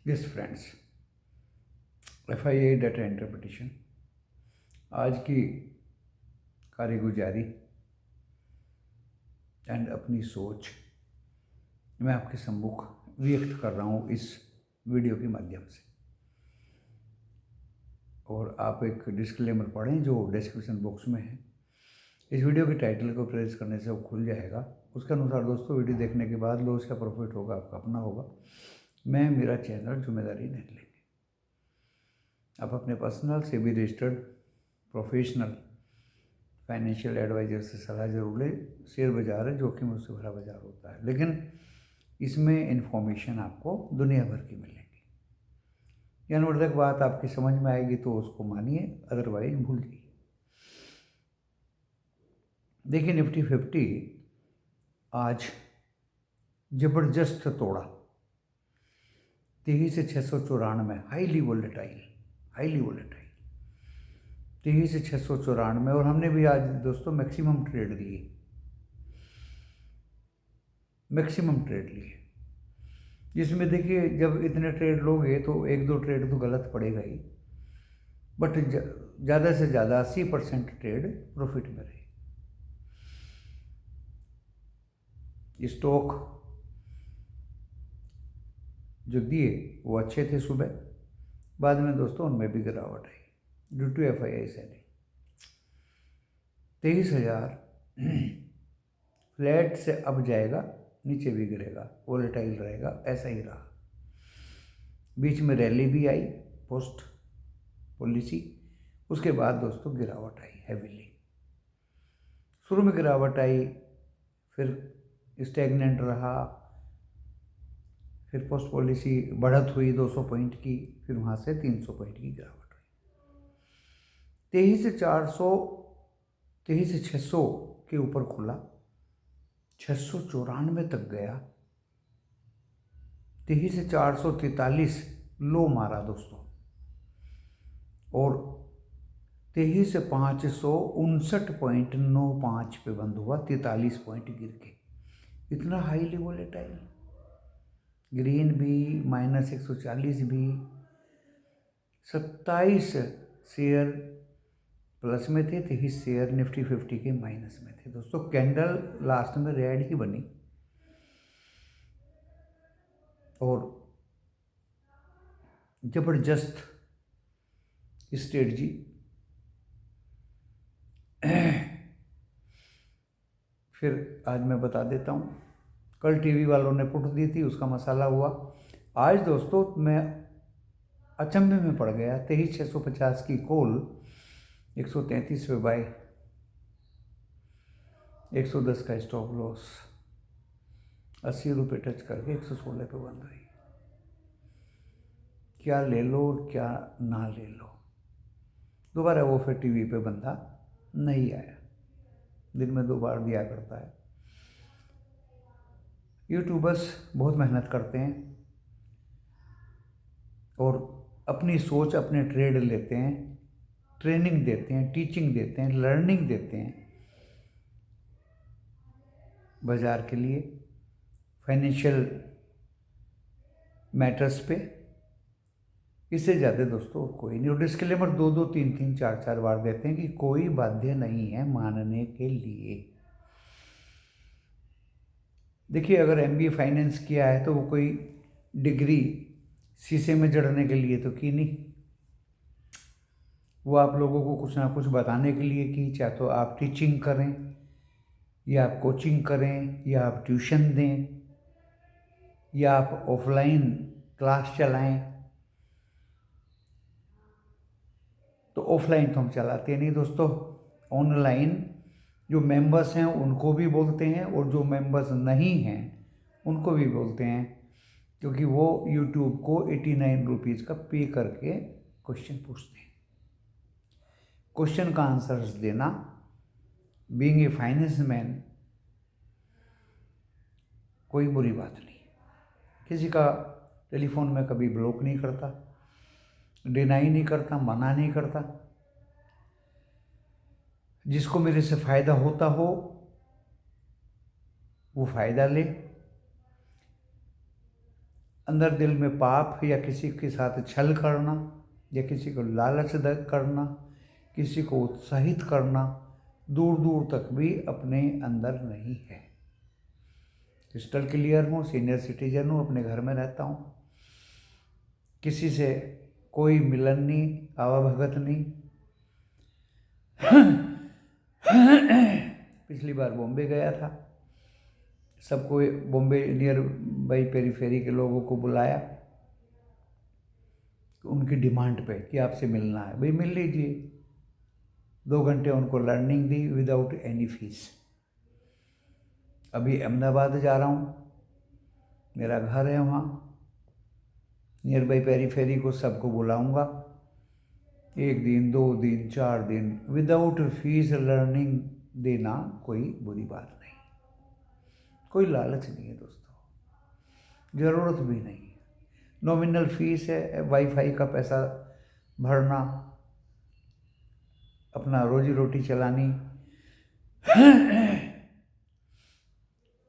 Yes friends, FIA data interpretation आज की कारीगुजारी and अपनी सोच मैं आपके सम्मुख व्यक्त कर रहा हूँ इस वीडियो के माध्यम से। और आप एक डिस्क्लेमर पढ़ें जो डिस्क्रिप्शन बॉक्स में है। इस वीडियो के टाइटल को प्रेस करने से वो खुल जाएगा। उसके अनुसार दोस्तों वीडियो देखने के बाद लॉस का प्रॉफिट होगा आपका अपना होगा, मैं मेरा चैनल जिम्मेदारी नहीं लेंगे। आप अपने पर्सनल से भी रजिस्टर्ड प्रोफेशनल फाइनेंशियल एडवाइजर से सलाह जरूर लें। शेयर बाजार है, जोखिम उससे भरा बाजार होता है, लेकिन इसमें इन्फॉर्मेशन आपको दुनिया भर की मिलेगी। यह अनुवर्तक बात आपकी समझ में आएगी तो उसको मानिए, अदरवाइज भूल जाइए। देखिए निफ्टी 50 आज जबरदस्त तोड़ा 23,694, हाईली वोलेटाइल 23,694। और हमने भी आज दोस्तों मैक्सिमम ट्रेड लिए, जिसमें देखिए जब इतने ट्रेड लोगे तो एक दो ट्रेड तो गलत पड़ेगा ही, बट ज़्यादा से ज़्यादा 80% ट्रेड प्रॉफिट में रहे। स्टॉक जो दिए वो अच्छे थे सुबह, बाद में दोस्तों उनमें भी गिरावट आई due to FII selling. 23,000 flat से अब जाएगा, नीचे भी गिरेगा, वोलेटाइल रहेगा, ऐसा ही रहा। बीच में रैली भी आई पोस्ट पॉलिसी, उसके बाद दोस्तों गिरावट आई हैवीली। शुरू में गिरावट आई, फिर स्टैग्नेंट रहा, फिर पोस्ट पॉलिसी बढ़त हुई 200 पॉइंट की, फिर वहाँ से 300 पॉइंट की गिरावट हुई। 23,600 के ऊपर खुला, 694 तक गया, 23,443 लो मारा दोस्तों, और 23,559.95 पे बंद हुआ, 43 पॉइंट गिर के। इतना हाईली वोलेटाइल, ग्रीन भी -140 भी, 27 शेयर प्लस में थे, 23 शेयर निफ्टी 50 के माइनस में थे दोस्तों। कैंडल लास्ट में रेड ही बनी और जबरदस्त स्ट्रेटजी फिर आज मैं बता देता हूँ। कल टीवी वालों ने पुट दी थी, उसका मसाला हुआ। आज दोस्तों मैं अचंभे में पड़ गया, 23,650 की कॉल 133 पे बाय, 110 का स्टॉप लॉस, 80 रुपये टच करके 116 पे बन रही। क्या ले लो और क्या ना ले लो। दोबारा वो फिर टीवी पे बंदा नहीं आया, दिन में 2 बार दिया करता है। यूट्यूबर्स बहुत मेहनत करते हैं और अपनी सोच, अपने ट्रेड लेते हैं, ट्रेनिंग देते हैं, टीचिंग देते हैं, लर्निंग देते हैं बाजार के लिए, फाइनेंशियल मैटर्स पे। इससे ज़्यादा दोस्तों कोई नहीं। और डिस्क्लेमर 2-2, 3-3, 4-4 बार देते हैं कि कोई बाध्य नहीं है मानने के लिए। देखिए अगर MBA फाइनेंस किया है तो वो कोई डिग्री शीशे में जड़ने के लिए तो की नहीं, वो आप लोगों को कुछ ना कुछ बताने के लिए की। चाहे तो आप टीचिंग करें, या आप कोचिंग करें, या आप ट्यूशन दें, या आप ऑफलाइन क्लास चलाएं। तो ऑफलाइन तो हम चलाते नहीं दोस्तों, ऑनलाइन जो मेंबर्स हैं उनको भी बोलते हैं, और जो मेंबर्स नहीं हैं उनको भी बोलते हैं, क्योंकि वो यूट्यूब को 89 रुपीज़ का पे करके क्वेश्चन पूछते हैं। क्वेश्चन का आंसर्स देना, बीइंग ए फाइनेंस मैन, कोई बुरी बात नहीं। किसी का टेलीफोन में कभी ब्लॉक नहीं करता, डिनाई नहीं करता, मना नहीं करता। जिसको मेरे से फ़ायदा होता हो वो फ़ायदा ले, अंदर दिल में पाप या किसी के साथ छल करना या किसी को लालच करना, किसी को उत्साहित करना दूर दूर तक भी अपने अंदर नहीं है। क्रिस्टल क्लियर हूँ, सीनियर सिटीजन हूँ, अपने घर में रहता हूँ, किसी से कोई मिलन नहीं, आवाभगत नहीं। पिछली बार बॉम्बे गया था, सबको बॉम्बे नियर बाई पेरीफेरी के लोगों को बुलाया उनकी डिमांड पे कि आपसे मिलना है, भाई मिल लीजिए। 2 घंटे उनको लर्निंग दी विदाउट एनी फीस। अभी अहमदाबाद जा रहा हूँ, मेरा घर है वहाँ, नियर बाई पेरीफेरी को सबको बुलाऊंगा, 1 दिन 2 दिन 4 दिन विदाउट फीस लर्निंग देना कोई बुरी बात नहीं, कोई लालच नहीं है दोस्तों, ज़रूरत भी नहीं है। नॉमिनल फीस है, वाईफाई का पैसा भरना, अपना रोजी रोटी चलानी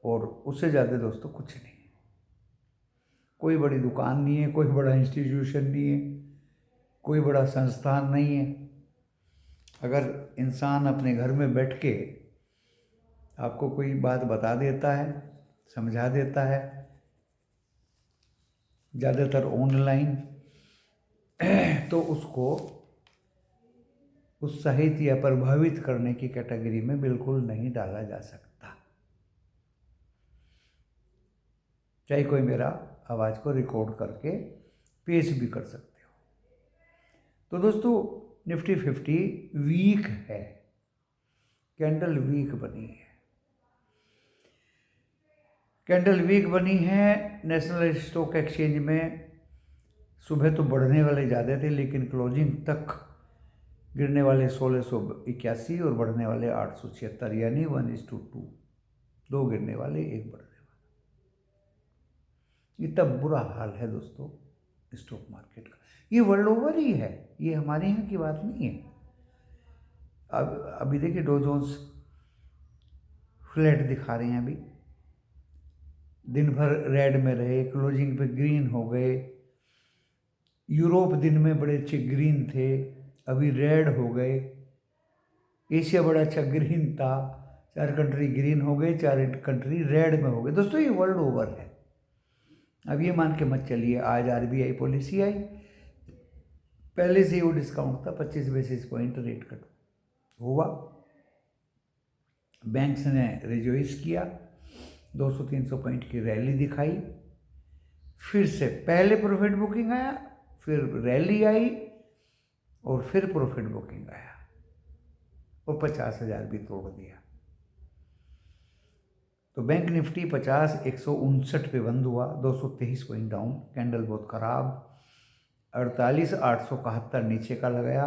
और उससे ज़्यादा दोस्तों कुछ नहीं। कोई बड़ी दुकान नहीं है, कोई बड़ा इंस्टीट्यूशन नहीं है, कोई बड़ा संस्थान नहीं है। अगर इंसान अपने घर में बैठ के आपको कोई बात बता देता है, समझा देता है, ज़्यादातर ऑनलाइन, तो उसको उत्साहित या प्रभावित करने की कैटेगरी में बिल्कुल नहीं डाला जा सकता, चाहे कोई मेरा आवाज़ को रिकॉर्ड करके पेश भी कर सकते हो। तो दोस्तों निफ्टी 50 वीक है, कैंडल वीक बनी है, कैंडल वीक बनी है। नेशनल स्टॉक एक्सचेंज में सुबह तो बढ़ने वाले ज़्यादा थे, लेकिन क्लोजिंग तक गिरने वाले 1681 और बढ़ने वाले 876, यानी 1:2, 2 गिरने वाले 1 बढ़ने वाला। इतना बुरा हाल है दोस्तों स्टॉक मार्केट का। ये वर्ल्ड ओवर ही है, ये हमारे यहाँ की बात नहीं है। अब अभी देखिए डो जोन्स फ्लैट दिखा रहे हैं, अभी दिन भर रेड में रहे, क्लोजिंग पे ग्रीन हो गए। यूरोप दिन में बड़े अच्छे ग्रीन थे, अभी रेड हो गए। एशिया बड़ा अच्छा ग्रीन था, 4 कंट्री ग्रीन हो गए, 4 कंट्री रेड में हो गए। दोस्तों ये वर्ल्ड ओवर है। अब ये मान के मत चलिए आज आरबीआई पॉलिसी आई, पहले से ही वो डिस्काउंट था, 25 बेसिस पॉइंट रेट कट हुआ, बैंक्स ने रिजॉइस किया, 200-300 पॉइंट की रैली दिखाई, फिर से पहले प्रॉफिट बुकिंग आया, फिर रैली आई और फिर प्रॉफिट बुकिंग आया और 50,000 भी तोड़ दिया। तो बैंक निफ्टी 50,159 पे बंद हुआ, 223 पॉइंट डाउन, कैंडल बहुत खराब। 48,871 नीचे का लगाया,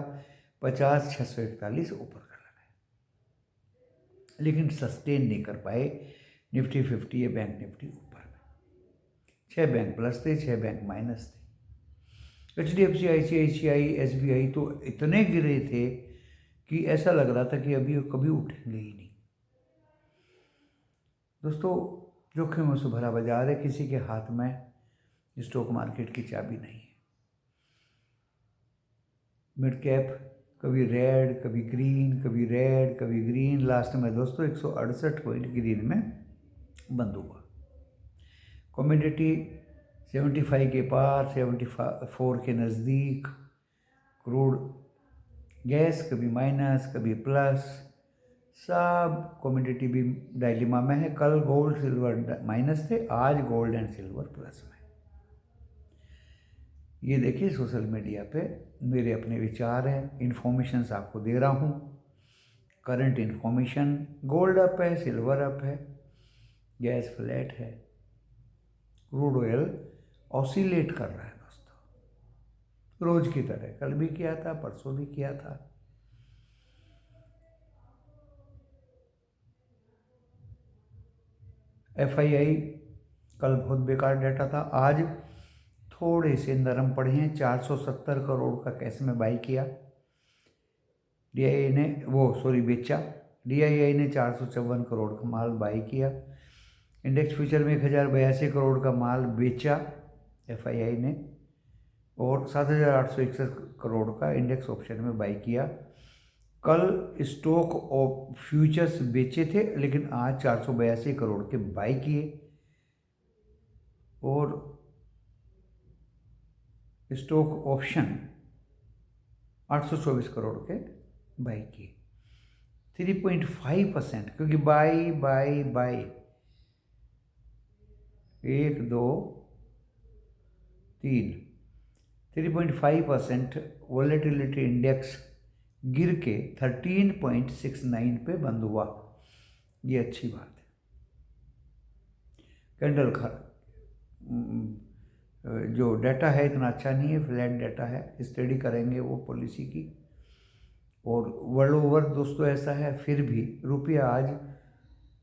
50,641 ऊपर का लगाया, लेकिन सस्टेन नहीं कर पाए निफ्टी 50 या बैंक निफ्टी ऊपर में। 6 बैंक प्लस थे, 6 बैंक माइनस थे। HDFC, ICICI, SBI तो इतने गिरे थे कि ऐसा लग रहा था कि अभी कभी उठेंगे ही नहीं। दोस्तों जोखिमों से भरा बाजार है, किसी के हाथ में स्टॉक मार्केट की चाबी नहीं है। मिड कैप कभी रेड, कभी ग्रीन, कभी रेड, कभी ग्रीन, लास्ट में दोस्तों 168 पॉइंट ग्रीन में बंद हुआ। कमोडिटी 75 के पार, 74 के नज़दीक। क्रूड गैस कभी माइनस कभी प्लस, सब कमोडिटी भी डायलिमा में है। कल गोल्ड सिल्वर माइनस थे, आज गोल्ड एंड सिल्वर प्लस में। ये देखिए सोशल मीडिया पे मेरे अपने विचार हैं, इन्फॉर्मेशंस आपको दे रहा हूँ, करंट इन्फॉर्मेशन। गोल्ड अप है, सिल्वर अप है, गैस फ्लैट है, क्रूड ऑयल ऑसिलेट कर रहा है दोस्तों, रोज की तरह। कल भी किया था, परसों भी किया था। FII कल बहुत बेकार डाटा था, आज थोड़े से नरम पड़े हैं। 470 करोड़ का कैश में बाई किया, DII ने बेचा। DII ने 454 करोड़ का माल बाई किया। इंडेक्स फ्यूचर में 1082 करोड़ का माल बेचा, FII ने, और 7,861 करोड़ का इंडेक्स ऑप्शन में बाई किया। कल स्टॉक ऑफ फ्यूचर्स बेचे थे, लेकिन आज 482 करोड़ के बाई किए, और स्टॉक ऑप्शन 824 करोड़ के बाई किए। 3.5%, क्योंकि by by by 1 2 3 3.5% volatility index गिर के 13.69 पे बंद हुआ। ये अच्छी बात है। कैंडल जो डाटा है इतना अच्छा नहीं है, फ्लैट डाटा है, स्टडी करेंगे वो पॉलिसी की। और वर्ल्ड ओवर दोस्तों ऐसा है, फिर भी रुपया आज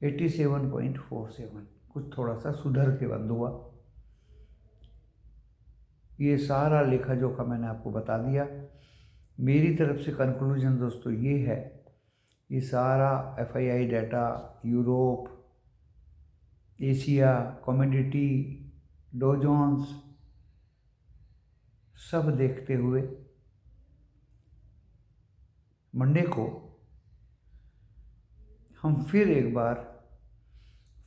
87.47, कुछ थोड़ा सा सुधर के बंद हुआ। ये सारा लेखा जोखा मैंने आपको बता दिया। मेरी तरफ से कंक्लूजन दोस्तों ये है, ये सारा FII data, Europe, Asia, commodity, डॉ जोन्स सब देखते हुए मंडे को हम फिर एक बार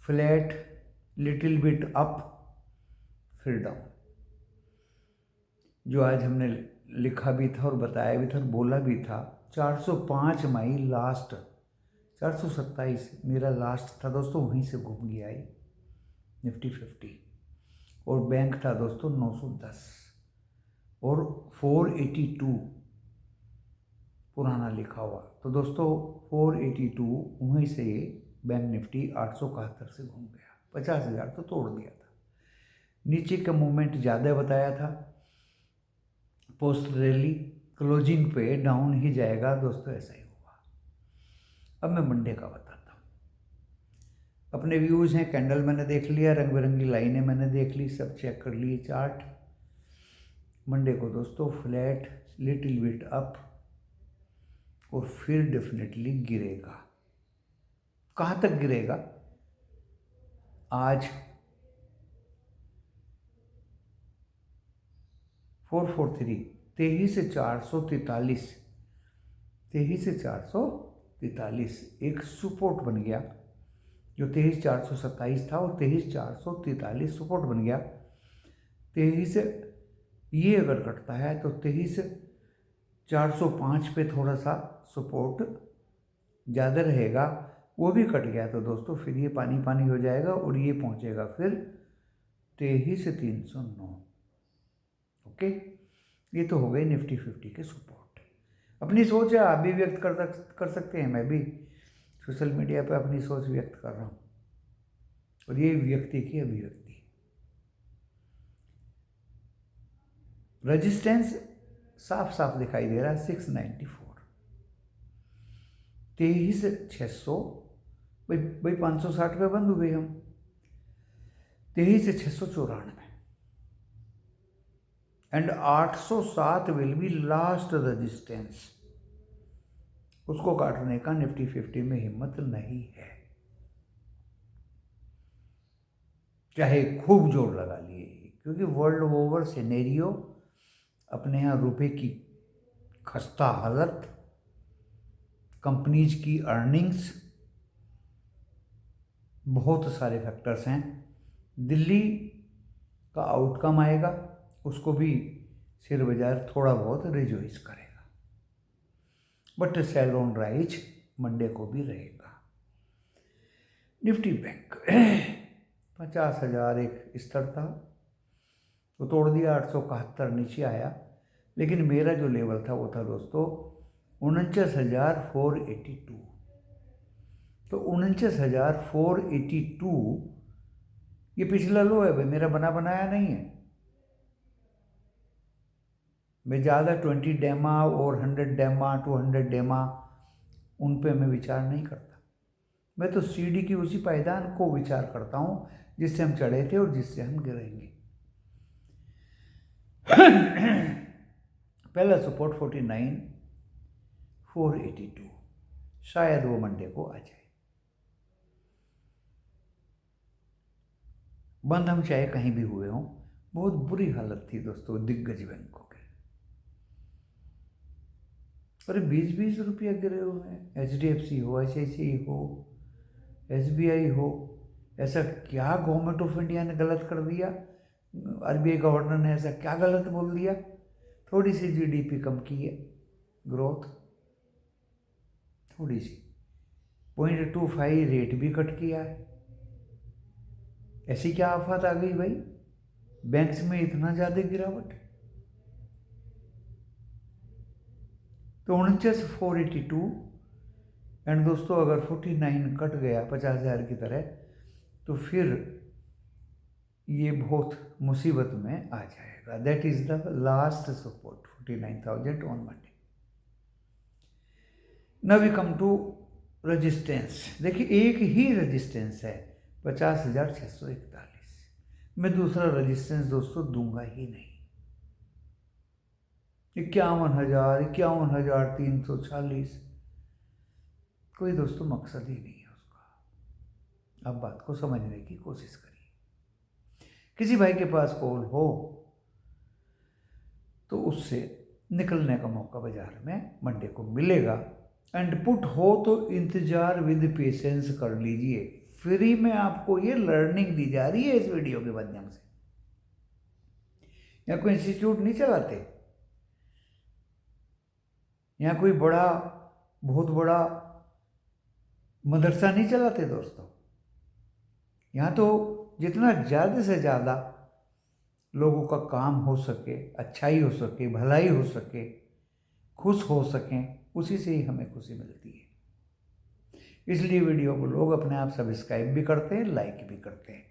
फ्लैट, लिटिल बिट अप, फिर डाउन, जो आज हमने लिखा भी था और बताया भी था और बोला भी था। 405 मई लास्ट, 427 मेरा लास्ट था दोस्तों, वहीं से घूम गया है निफ्टी 50, और बैंक था दोस्तों 910, और 482 पुराना लिखा हुआ। तो दोस्तों 482 वहीं से बैंक निफ्टी 871 से घूम गया, 50,000 तो तोड़ दिया था। नीचे का मूवमेंट ज़्यादा बताया था, पोस्ट रैली क्लोजिंग पे डाउन ही जाएगा दोस्तों, ऐसा ही हुआ। अब मैं मंडे का बताता हूँ। अपने व्यूज़ हैं, कैंडल मैंने देख लिया, रंग बिरंगी लाइनें मैंने देख ली, सब चेक कर लिए चार्ट। मंडे को दोस्तों फ्लैट, लिटिल बिट अप, और फिर डेफिनेटली गिरेगा। कहाँ तक गिरेगा? आज 443, 23,443, 23,443 एक सपोर्ट बन गया, जो 23,427 था, और 23,443 सपोर्ट बन गया। 23 ये अगर कटता है तो 23,405 पे थोड़ा सा सपोर्ट ज़्यादा रहेगा, वो भी कट गया तो दोस्तों फिर ये पानी पानी हो जाएगा, और ये पहुंचेगा फिर 23,309। ओके, ये तो हो गई निफ्टी 50 के सपोर्ट। अपनी सोच है, आप भी व्यक्त कर सकते हैं, मैं भी सोशल मीडिया पे अपनी सोच व्यक्त कर रहा हूँ, और ये व्यक्ति की अभिव्यक्ति। रेजिस्टेंस साफ साफ दिखाई दे रहा है, 694, 23,600, भाई 560 पे बंद हुए हम, 23,694, and 807 will be last resistance. उसको काटने का निफ्टी 50 में हिम्मत नहीं है, चाहे खूब जोर लगा लिए, क्योंकि वर्ल्ड ओवर सिनेरियो, अपने यहाँ रुपए की खस्ता हालत, कंपनीज की अर्निंग्स, बहुत सारे फैक्टर्स हैं। दिल्ली का आउटकम आएगा, उसको भी शेयर बाजार थोड़ा बहुत रिजॉइस करेगा, but sell on rise Monday को भी रहेगा। निफ्टी बैंक 50,000 एक स्तर था, तो तोड़ दिया, 871 नीचे आया, लेकिन मेरा जो लेवल था वो था दोस्तों 49,482। तो 49,482 ये पिछला लो है भाई, मेरा बनाया नहीं है। मैं ज़्यादा 20 डेमा और 100 डेमा 200 डेमा उन पे मैं विचार नहीं करता। मैं तो सीढ़ी की उसी पायदान को विचार करता हूँ जिससे हम चढ़े थे और जिससे हम गिरेंगे। पहला सपोर्ट 49,482, शायद वो मंडे को आ जाए। बंद हम चाहे कहीं भी हुए हों, बहुत बुरी हालत थी दोस्तों दिग्गज बैंकों के। अरे 20-20 रुपया गिरे हुए हैं। HDFC हो, ICICI हो, SBI हो। ऐसा क्या गवर्नमेंट ऑफ इंडिया ने गलत कर दिया? RBI गवर्नर ने ऐसा क्या गलत बोल दिया? थोड़ी सी GDP कम की है, ग्रोथ थोड़ी सी, 0.25 रेट भी कट किया है। ऐसी क्या आफत आ गई भाई, बैंक्स में इतना ज़्यादा गिरावट? तो 49,482 एंड दोस्तों अगर 49 कट गया 50,000 की तरह, तो फिर ये बहुत मुसीबत में आ जाएगा। That is the last support 49,000 on Monday. Now we come to resistance. देखिए एक ही रेजिस्टेंस है 50,641। मैं दूसरा रेजिस्टेंस दोस्तों दूंगा ही नहीं। 51,000, 51,340 कोई दोस्तों मकसद ही नहीं है उसका। अब बात को समझने की कोशिश करिए। किसी भाई के पास कॉल हो तो उससे निकलने का मौका बाजार में मंडे को मिलेगा। एंड पुट हो तो इंतजार विद पेशेंस कर लीजिए। फ्री में आपको ये लर्निंग दी जा रही है इस वीडियो के माध्यम से। यहाँ कोई इंस्टीट्यूट नहीं चलाते, यहाँ कोई बहुत बड़ा मदरसा नहीं चलाते दोस्तों। यहाँ तो जितना ज़्यादा से ज़्यादा लोगों का काम हो सके, अच्छाई हो सके, भलाई हो सके, खुश हो सकें, उसी से ही हमें खुशी मिलती है। इसलिए वीडियो को लोग अपने आप सब्सक्राइब भी करते हैं, लाइक भी करते हैं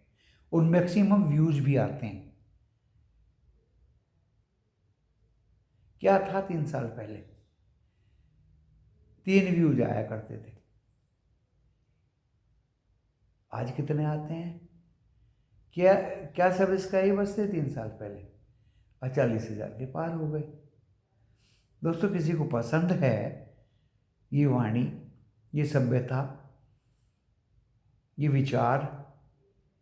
और मैक्सिमम व्यूज भी आते हैं। क्या था 3 साल पहले? 3 व्यूज आया करते थे, आज कितने आते हैं? क्या सब्सक्राइब बसते 3 साल पहले? 40,000 के पार हो गए। दोस्तों किसी को पसंद है ये वाणी, ये सभ्यता, ये विचार,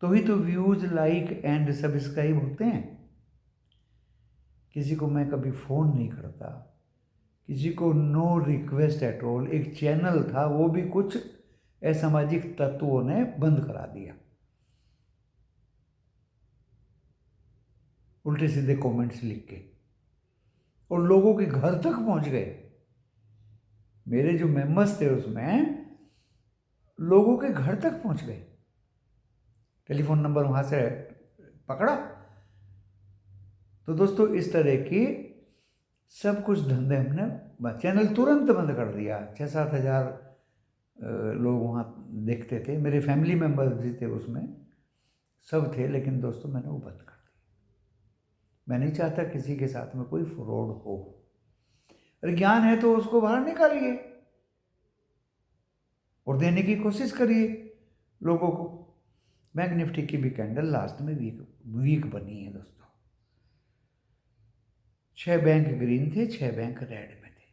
तो ही तो व्यूज, लाइक एंड सब्सक्राइब होते हैं। किसी को मैं कभी फ़ोन नहीं करता, किसी को नो रिक्वेस्ट एट ऑल। एक चैनल था, वो भी कुछ असामाजिक तत्वों ने बंद करा दिया। उल्टे सीधे कमेंट्स लिख के, और लोगों के घर तक पहुंच गए। मेरे जो मेंबर्स थे उसमें लोगों के घर तक पहुंच गए। टेलीफोन नंबर वहां से पकड़ा। तो दोस्तों इस तरह की सब कुछ धंधे हमने, चैनल तुरंत बंद कर दिया। 6-7 हज़ार लोग वहाँ देखते थे, मेरे फैमिली मेम्बर्स भी थे उसमें, सब थे, लेकिन दोस्तों मैंने वो बंद कर दिया। मैं नहीं चाहता किसी के साथ में कोई फ्रॉड हो। अरे ज्ञान है तो उसको बाहर निकालिए और देने की कोशिश करिए लोगों को। बैंक निफ्टी की भी कैंडल लास्ट में वीक बनी है दोस्तों। 6 बैंक ग्रीन थे, 6 बैंक रेड में थे।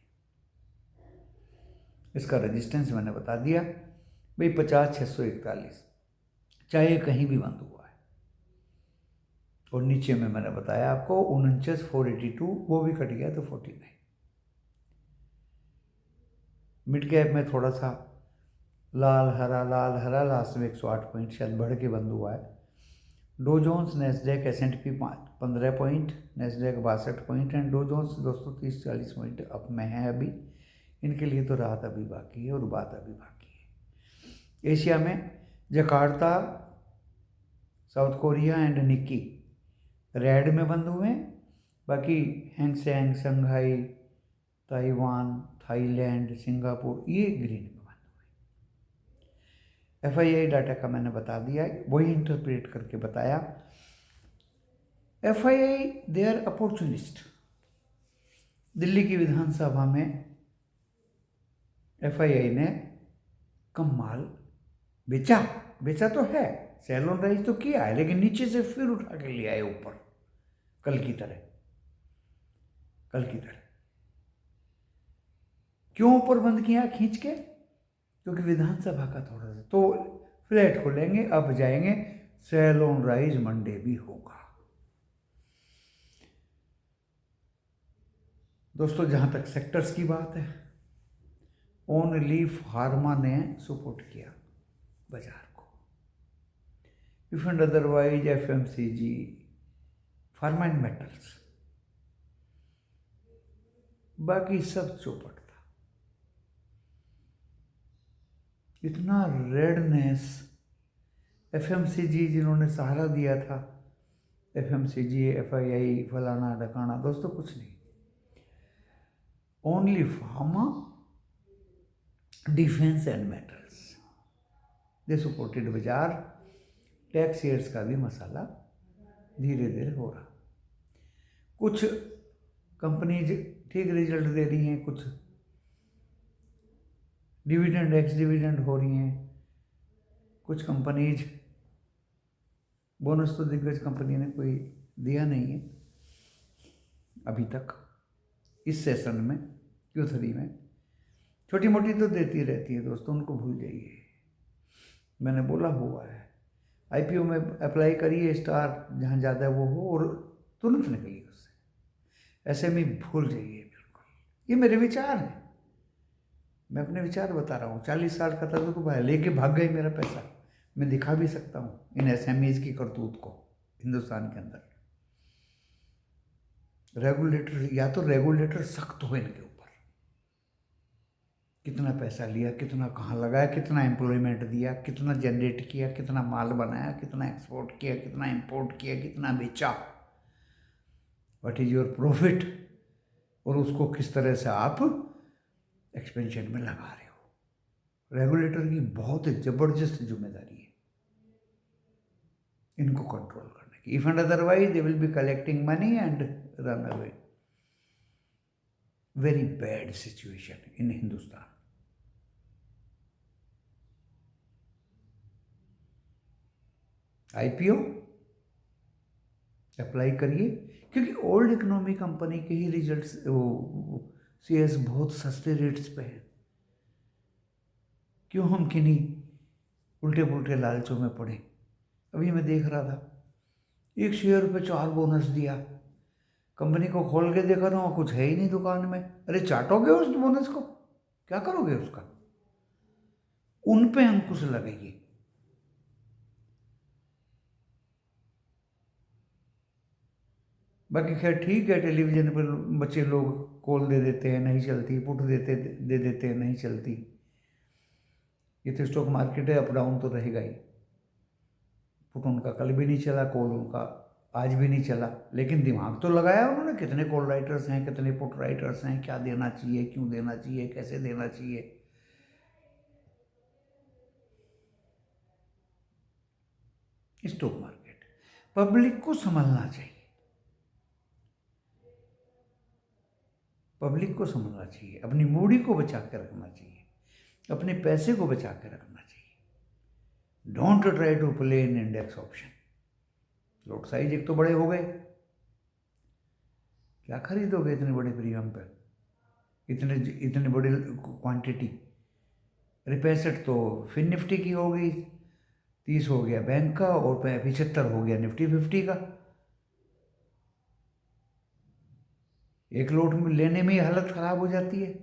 इसका रेजिस्टेंस मैंने बता दिया भाई 50,641, चाहे कहीं भी बंद हुआ है। और नीचे में मैंने बताया आपको 49,482, वो भी कट गया तो 49। मिड कैप में थोड़ा सा लाल हरा लास्ट में 108 पॉइंट शायद बढ़ के बंद हुआ है। Dow Jones, Nasdaq, S&P 15 point, Nasdaq 62 point and Dow Jones दोस्तों 30-40 पॉइंट अप में है अभी। इनके लिए तो रात अभी बाकी है और बात अभी बाकी है। एशिया में Jakarta, south Korea and Nikki red में बंद हुए हैं। बाकी Hang Seng, Shanghai, Taiwan, Thailand, Singapore ये ग्रीन में बंद हुए। FII डाटा का मैंने बता दिया, वही इंटरप्रेट करके बताया। FII they are opportunist. Delhi की विधानसभा में FII ने कम माल बेचा तो है, सेल ऑन राइज तो किया है, लेकिन नीचे से फिर उठा के ले आए ऊपर, कल की तरह। क्यों ऊपर बंद किया खींच के? क्योंकि विधानसभा का थोड़ा सा तो फ्लैट खोलेंगे, अब जाएंगे, सेल ऑन राइज मंडे भी होगा। दोस्तों जहाँ तक सेक्टर्स की बात है, ओनली फार्मा ने सपोर्ट किया बाजार को। If and otherwise FMCG, pharma and metals, बाकी सब चौपट था। इतना रेडनेस एफएमसीजी जिन्होंने सहारा दिया था, एफएमसीजी, एफआईआई, फलाना ढकाना, दोस्तों कुछ नहीं। Only pharma, defence and metals, they supported बाजार। टैक्स शेयर्स का भी मसाला धीरे धीरे हो रहा। कुछ कंपनीज ठीक रिजल्ट दे रही हैं, कुछ डिविडेंड एक्स डिविडेंड हो रही हैं, कुछ कंपनीज बोनस तो दिग्गज कंपनी ने कोई दिया नहीं है अभी तक इस सेशन में, Q3 में। छोटी मोटी तो देती रहती है दोस्तों, उनको भूल जाइए। मैंने बोला हुआ है, IPO में अप्लाई करिए, स्टार जहाँ ज़्यादा वो हो और तुरंत निकलिए उससे। ऐसे में भूल जाइए बिल्कुल। ये मेरे विचार हैं, मैं अपने विचार बता रहा हूँ। 40 साल का था तो भाई लेके भाग गए मेरा पैसा। मैं दिखा भी सकता हूँ इन SMEs की करतूत को हिंदुस्तान के अंदर। रेगुलेटर, या तो रेगुलेटर सख्त हो इनके ऊपर, कितना पैसा लिया, कितना कहाँ लगाया, कितना एम्प्लॉयमेंट दिया, कितना जनरेट किया, कितना माल बनाया, कितना एक्सपोर्ट किया, कितना इंपोर्ट किया, कितना बेचा, व्हाट इज योर प्रॉफिट, और उसको किस तरह से आप एक्सपेंशन में लगा रहे हो। रेगुलेटर की बहुत जबरदस्त जिम्मेदारी है इनको कंट्रोल करने की। If and otherwise they will be collecting money and run away. Very bad situation in Hindustan. IPO apply करिए, क्योंकि ओल्ड इकोनॉमी कंपनी के ही रिजल्ट्स, वो शेयर्स बहुत सस्ते रेट्स पे हैं। क्यों हम किन्हीं उल्टे पुल्टे लालचों में पड़े। अभी मैं देख रहा था, 1 शेयर पे 4 बोनस दिया। कंपनी को खोल के देखा था, कुछ है ही नहीं दुकान में। अरे चाटोगे उस बोनस को, क्या करोगे उसका? उन पे अंकुश लगाइए। बाकी खैर ठीक है, टेलीविजन पर बच्चे लोग कॉल दे देते हैं, नहीं चलती, पुट दे देते हैं, नहीं चलती। ये तो स्टॉक मार्केट है, अप डाउन तो रहेगा ही। पुट उनका कल भी नहीं चला, कॉल उनका आज भी नहीं चला, लेकिन दिमाग तो लगाया उन्होंने। कितने कॉल राइटर्स हैं, कितने पुट राइटर्स हैं, क्या देना चाहिए, क्यों देना चाहिए, कैसे देना चाहिए। स्टॉक मार्केट पब्लिक को संभलना चाहिए, पब्लिक को समझना चाहिए, अपनी मूडी को बचा के रखना चाहिए, अपने पैसे को बचा के रखना चाहिए। Don't try to play in index option. Lot size एक तो बड़े हो गए, क्या खरीदोगे इतने बड़े प्रीमियम पर, इतने बड़ी क्वांटिटी। 65 तो फिर निफ्टी की हो गई, 30 हो गया बैंक का, और 75 हो गया निफ्टी 50 का। एक लोट में लेने में ही हालत खराब हो जाती है।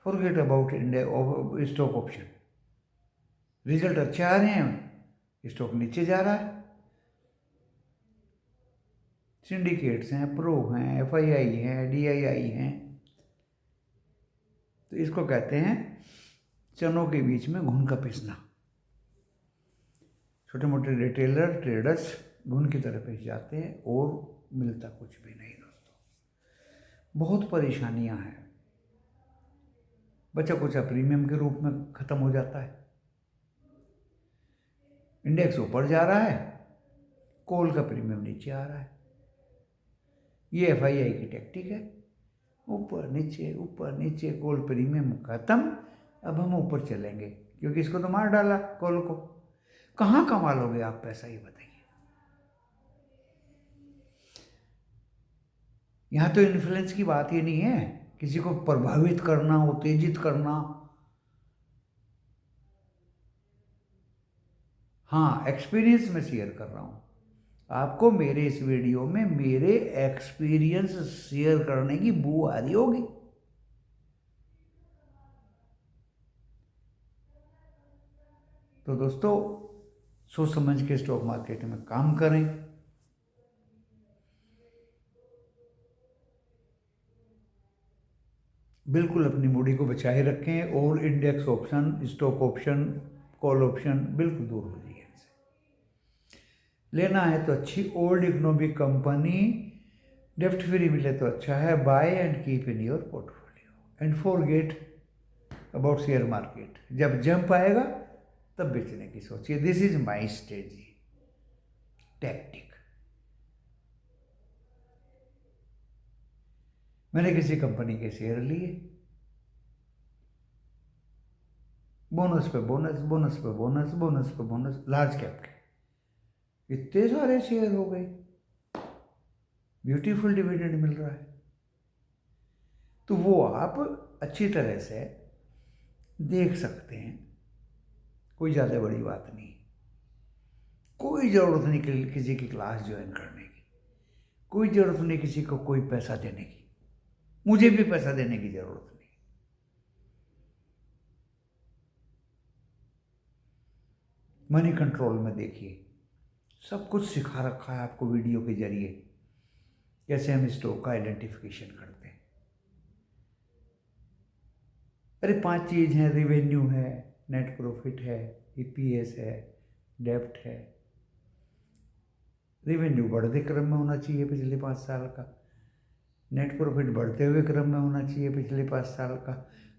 Forget about stock option. Result अच्छे आ रहे हैं, स्टॉक नीचे जा रहा है। सिंडिकेट्स हैं, प्रो हैं, FII हैं, DII हैं, तो इसको कहते हैं चनों के बीच में घुन का पिसना। छोटे मोटे रिटेलर ट्रेडर्स घुन की तरह पिस जाते हैं और मिलता कुछ भी नहीं दोस्तों। बहुत परेशानियां हैं। बचा कुचा प्रीमियम के रूप में खत्म हो जाता है। इंडेक्स ऊपर जा रहा है, कॉल का प्रीमियम नीचे आ रहा है। ये FII की टैक्टिक है, ऊपर नीचे, कॉल प्रीमियम खत्म, अब हम ऊपर चलेंगे, क्योंकि इसको तो मार डाला कॉल को। कहाँ कमा लोगे आप पैसा, ये बताइए। यहाँ तो इन्फ्लुएंस की बात ही नहीं है, किसी को प्रभावित करना, उत्तेजित करना। हाँ, एक्सपीरियंस में शेयर कर रहा हूँ। आपको मेरे इस वीडियो में मेरे एक्सपीरियंस शेयर करने की बू आ रही होगी। तो दोस्तों, सोच समझ के स्टॉक मार्केट में काम करें। बिल्कुल अपनी मूडी को बचाए रखें और index option, stock option, call option बिल्कुल दूर हो जाइए इनसे। लेना है तो अच्छी ओल्ड इकोनॉमिक कंपनी, डेप्ट फ्री मिले तो अच्छा है। Buy and keep in your portfolio and forget about share market. जब जंप आएगा तब बेचने की सोचिए। This is my strategy tactic. मैंने किसी कंपनी के शेयर लिए, बोनस पे बोनस, बोनस पे बोनस, बोनस पे बोनस, लार्ज कैप के इतने सारे शेयर हो गए, ब्यूटीफुल डिविडेंड मिल रहा है। तो वो आप अच्छी तरह से देख सकते हैं, कोई ज़्यादा बड़ी बात नहीं। कोई ज़रूरत नहीं किसी की क्लास ज्वाइन करने की, कोई ज़रूरत नहीं किसी को कोई पैसा देने की, मुझे भी पैसा देने की ज़रूरत नहीं। मनी कंट्रोल में देखिए, सब कुछ सिखा रखा है आपको वीडियो के जरिए, कैसे हम स्टॉक का आइडेंटिफिकेशन करते हैं। अरे 5 चीज़ हैं, रिवेन्यू है, नेट प्रॉफिट है, ईपीएस है, डेप्ट है। रिवेन्यू बढ़ते क्रम में होना चाहिए पिछले 5 साल का, नेट प्रॉफिट बढ़ते हुए क्रम में होना चाहिए पिछले 5 साल का,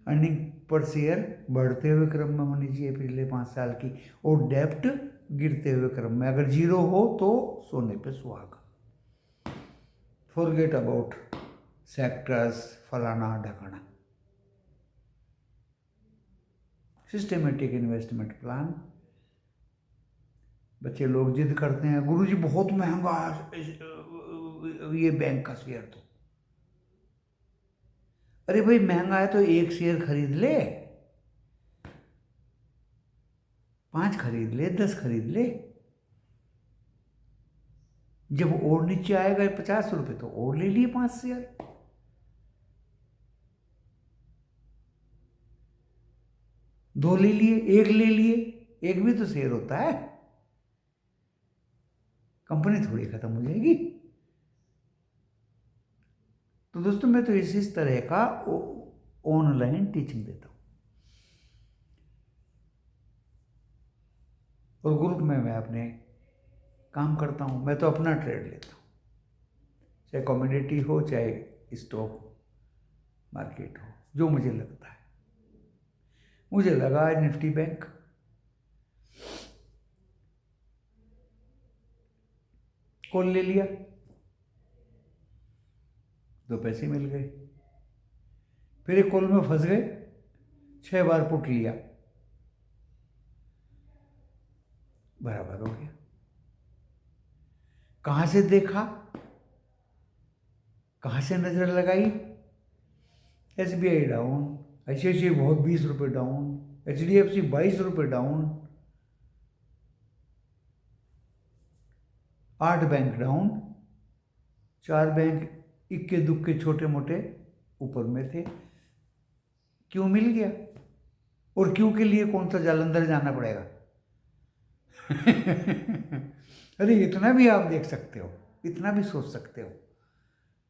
अर्निंग पर शेयर बढ़ते हुए क्रम में होनी चाहिए पिछले 5 साल की, और डेप्ट गिरते हुए क्रम में। अगर जीरो हो तो सोने पे सुहागा। फॉरगेट अबाउट सेक्टर्स, फलाना ढकाना। Systematic investment plan. बच्चे लोग जिद करते हैं, गुरुजी बहुत महंगा ये बैंक का शेयर तो। अरे भाई महंगा है तो एक शेयर खरीद ले, 5 खरीद ले, 10 खरीद ले। जब और नीचे आएगा 50 रुपये तो और ले लिए 5 शेयर। दो ले लिए, एक ले लिए, एक भी तो शेयर होता है, कंपनी थोड़ी खत्म हो जाएगी। तो दोस्तों, मैं तो इस तरह का ऑनलाइन टीचिंग देता हूँ, और ग्रुप में मैं अपने काम करता हूँ। मैं तो अपना ट्रेड लेता हूँ, चाहे कमोडिटी हो चाहे स्टॉक मार्केट हो, जो मुझे लगता है। मुझे लगा निफ्टी बैंक, कॉल ले लिया, 2 पैसे मिल गए। फिर एक कॉल में फंस गए, 6 बार पुट लिया, बराबर हो गया। कहां से देखा, कहां से नजर लगाई? SBI डाउन, ICICI बहुत 20 रुपये डाउन, HDFC 22 रुपये डाउन, 8 बैंक डाउन, 4 बैंक इक्के दुक्के छोटे मोटे ऊपर में थे। क्यों मिल गया? और क्यों के लिए कौन सा जालंधर जाना पड़ेगा? अरे इतना भी आप देख सकते हो, इतना भी सोच सकते हो।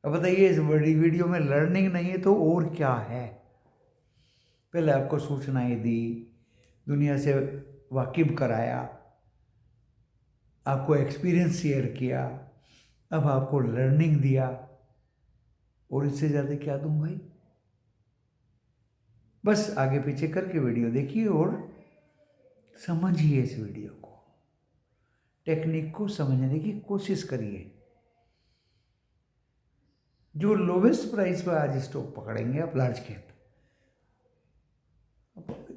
अब बताइए, इस बड़ी वीडियो में लर्निंग नहीं है तो और क्या है? पहले आपको सूचनाएं दी, दुनिया से वाकिफ कराया, आपको एक्सपीरियंस शेयर किया, अब आपको लर्निंग दिया, और इससे ज़्यादा क्या दूं भाई? बस आगे पीछे करके वीडियो देखिए और समझिए इस वीडियो को, टेक्निक को समझने की कोशिश करिए। जो लोवेस्ट प्राइस पर आज स्टॉक पकड़ेंगे आप, लार्ज कैप,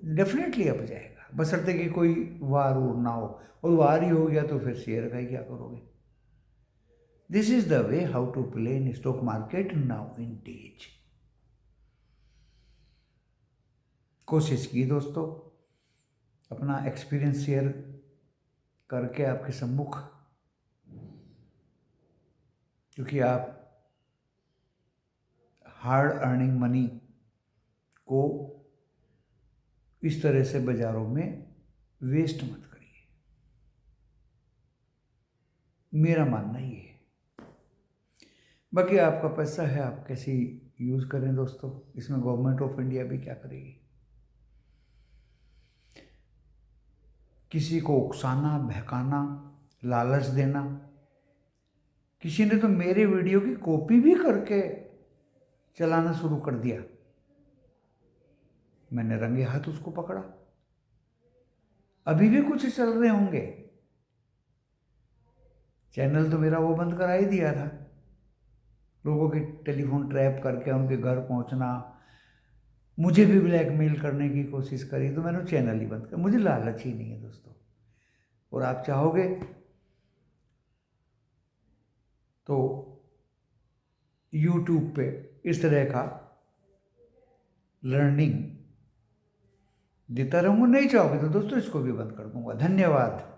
डेफिनेटली अप जाएगा, बशर्ते कि कोई वार वूर ना हो, और वार ही हो गया तो फिर शेयर का ही क्या करोगे? This is the way how to play in stock market now in days. कोशिश की दोस्तों, अपना एक्सपीरियंस शेयर करके आपके सम्मुख क्योंकि आप हार्ड अर्निंग मनी को इस तरह से बाजारों में वेस्ट मत करिए, मेरा मानना ये है। बाकी आपका पैसा है, आप कैसे यूज़ करें दोस्तों, इसमें गवर्नमेंट ऑफ इंडिया भी क्या करेगी। किसी को उकसाना, बहकाना, लालच देना। किसी ने तो मेरे वीडियो की कॉपी भी करके चलाना शुरू कर दिया, मैंने रंगे हाथ उसको पकड़ा। अभी भी कुछ चल रहे होंगे, चैनल तो मेरा वो बंद करा ही दिया था। लोगों के टेलीफोन ट्रैप करके उनके घर पहुंचना, मुझे भी ब्लैकमेल करने की कोशिश करी, तो मैंने चैनल ही बंद कर। मुझे लालच ही नहीं है दोस्तों। और आप चाहोगे तो YouTube पे इस तरह का लर्निंग देता रहूँगा, नहीं चाहोगे तो दोस्तों इसको भी बंद कर दूंगा। धन्यवाद।